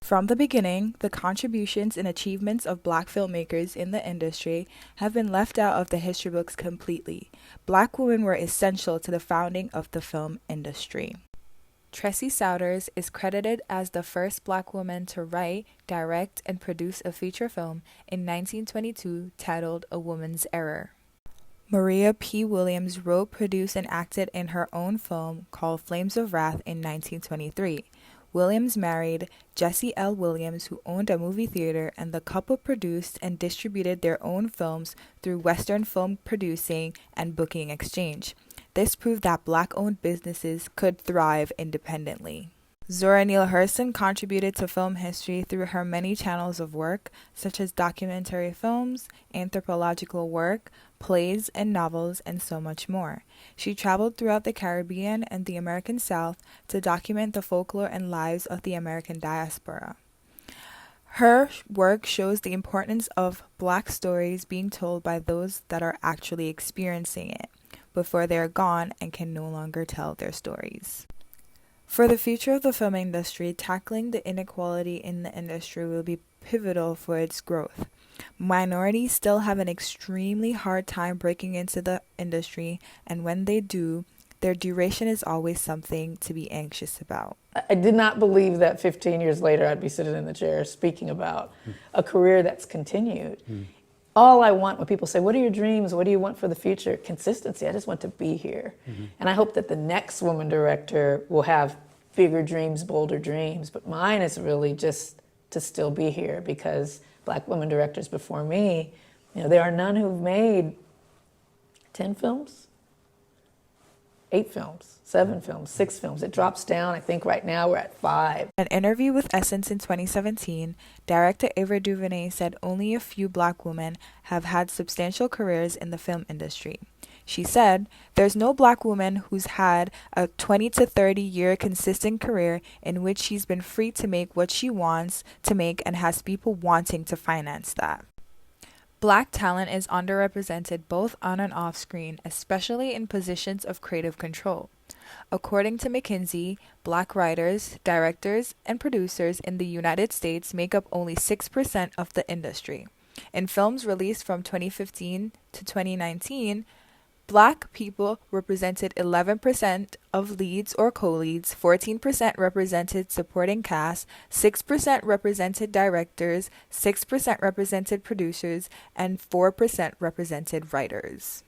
From the beginning, the contributions and achievements of Black filmmakers in the industry have been left out of the history books completely. Black women were essential to the founding of the film industry. Tressie Souders is credited as the first Black woman to write, direct, and produce a feature film in 1922 titled A Woman's Error. Maria P. Williams wrote, produced, and acted in her own film called Flames of Wrath in 1923. Williams married Jesse L. Williams, who owned a movie theater, and the couple produced and distributed their own films through Western Film Producing and Booking Exchange. This proved that Black-owned businesses could thrive independently. Zora Neale Hurston contributed to film history through her many channels of work, such as documentary films, anthropological work, plays and novels, and so much more. She traveled throughout the Caribbean and the American South to document the folklore and lives of the American diaspora. Her work shows the importance of Black stories being told by those that are actually experiencing it, before they are gone and can no longer tell their stories. For the future of the film industry, tackling the inequality in the industry will be pivotal for its growth. Minorities still have an extremely hard time breaking into the industry, and when they do, their duration is always something to be anxious about. I did not believe that 15 years later I'd be sitting in the chair speaking about a career that's continued. All I want when people say, what are your dreams? What do you want for the future? Consistency. I just want to be here. And I hope that the next woman director will have bigger dreams, bolder dreams. But mine is really just to still be here, because Black women directors before me, there are none who've made 10 films, 8 films, 7 films, 6 films. It drops down. I think right now we're at 5. An interview with Essence in 2017, director Ava DuVernay said only a few Black women have had substantial careers in the film industry. She said, "There's no Black woman who's had a 20 to 30 year consistent career in which she's been free to make what she wants to make and has people wanting to finance that." Black talent is underrepresented both on and off screen, especially in positions of creative control. According to McKinsey, Black writers, directors, and producers in the United States make up only 6% of the industry. In films released from 2015 to 2019, Black people represented 11% of leads or co-leads, 14% represented supporting cast, 6% represented directors, 6% represented producers, and 4% represented writers.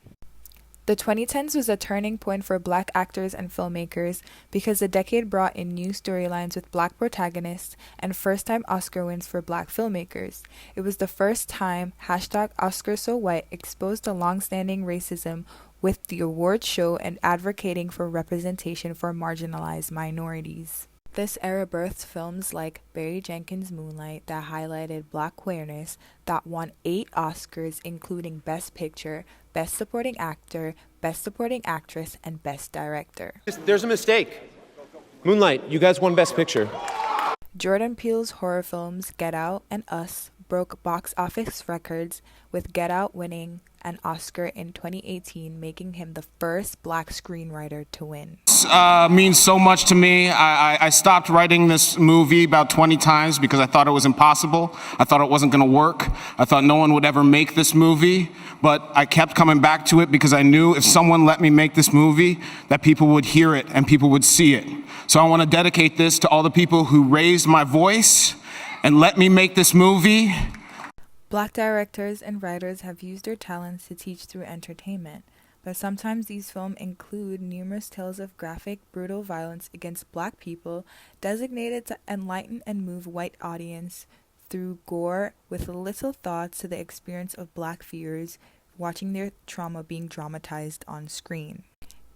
The 2010s was a turning point for Black actors and filmmakers because the decade brought in new storylines with Black protagonists and first-time Oscar wins for Black filmmakers. It was the first time #OscarsSoWhite exposed the long-standing racism with the award show and advocating for representation for marginalized minorities. This era birthed films like Barry Jenkins' Moonlight that highlighted Black queerness, that won 8 Oscars including Best Picture, Best Supporting Actor, Best Supporting Actress, and Best Director. There's a mistake. Moonlight, you guys won Best Picture. Jordan Peele's horror films Get Out and Us broke box office records, with Get Out winning an Oscar in 2018, making him the first Black screenwriter to win. Means so much to me. I stopped writing this movie about 20 times because I thought it was impossible. I thought it wasn't going to work. I thought no one would ever make this movie, but I kept coming back to it because I knew if someone let me make this movie, that people would hear it and people would see it. So I want to dedicate this to all the people who raised my voice and let me make this movie. Black directors and writers have used their talents to teach through entertainment, but sometimes these films include numerous tales of graphic, brutal violence against Black people, designated to enlighten and move white audience through gore with little thought to the experience of Black viewers watching their trauma being dramatized on screen.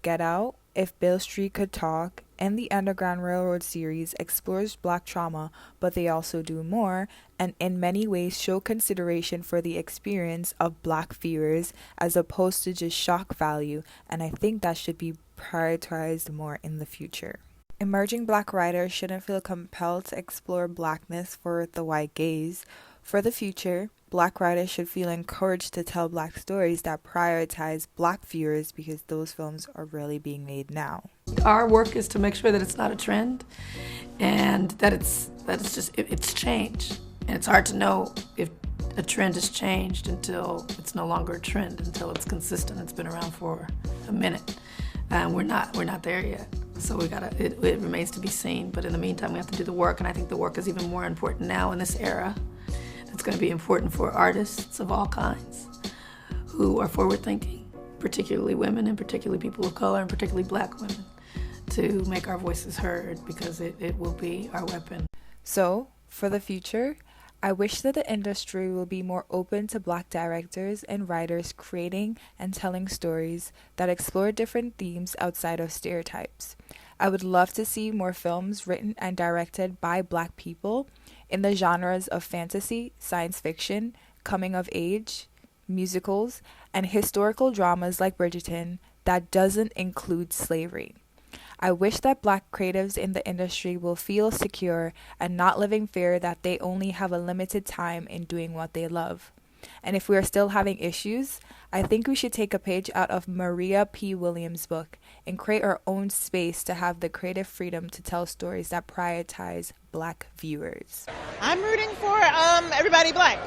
Get Out, If Beale Street Could Talk, and the Underground Railroad series explores Black trauma, but they also do more, and in many ways show consideration for the experience of Black viewers as opposed to just shock value, and I think that should be prioritized more in the future. Emerging Black writers shouldn't feel compelled to explore Blackness for the white gaze. For the future, Black writers should feel encouraged to tell Black stories that prioritize Black viewers, because those films are really being made now. Our work is to make sure that it's not a trend. and that it's changed. And it's hard to know if a trend has changed until it's no longer a trend, until it's consistent. It's been around for a minute, and we're not there yet. So it remains to be seen. But in the meantime, we have to do the work, and I think the work is even more important now in this era. It's going to be important for artists of all kinds who are forward-thinking, particularly women, and particularly people of color, and particularly Black women, to make our voices heard, because it will be our weapon. So, for the future, I wish that the industry will be more open to Black directors and writers creating and telling stories that explore different themes outside of stereotypes. I would love to see more films written and directed by Black people in the genres of fantasy, science fiction, coming of age, musicals, and historical dramas like Bridgerton that doesn't include slavery. I wish that Black creatives in the industry will feel secure and not live in fear that they only have a limited time in doing what they love. And if we are still having issues, I think we should take a page out of Maria P. Williams' book and create our own space to have the creative freedom to tell stories that prioritize Black viewers. I'm rooting for everybody Black.